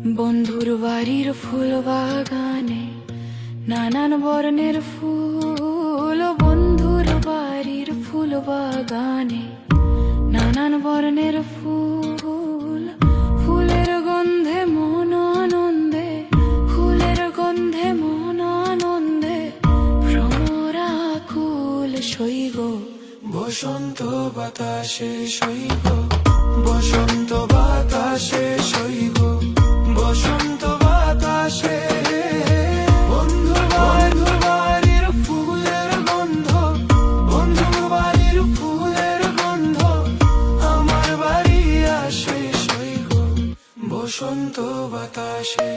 বন্ধুর বাড়ির ফুল বাগানে নানান বর্ণের ফুল, বন্ধুর বাড়ির ফুল বাগানে নানান বর্ণের ফুল। ফুলের গন্ধে মন আনন্দে, ফুলের গন্ধে মন আনন্দে, ভ্রমরা কুল সইগ বসন্ত বাতাসে সইগ, বসন্ত বাতাসে সইগ, বসন্ত বাতাসে। বন্ধুর বাড়ির ফুলের গন্ধ, বন্ধুর বাড়ির ফুলের গন্ধ আমার বাড়ি আসে সইগ বসন্ত বাতাসে।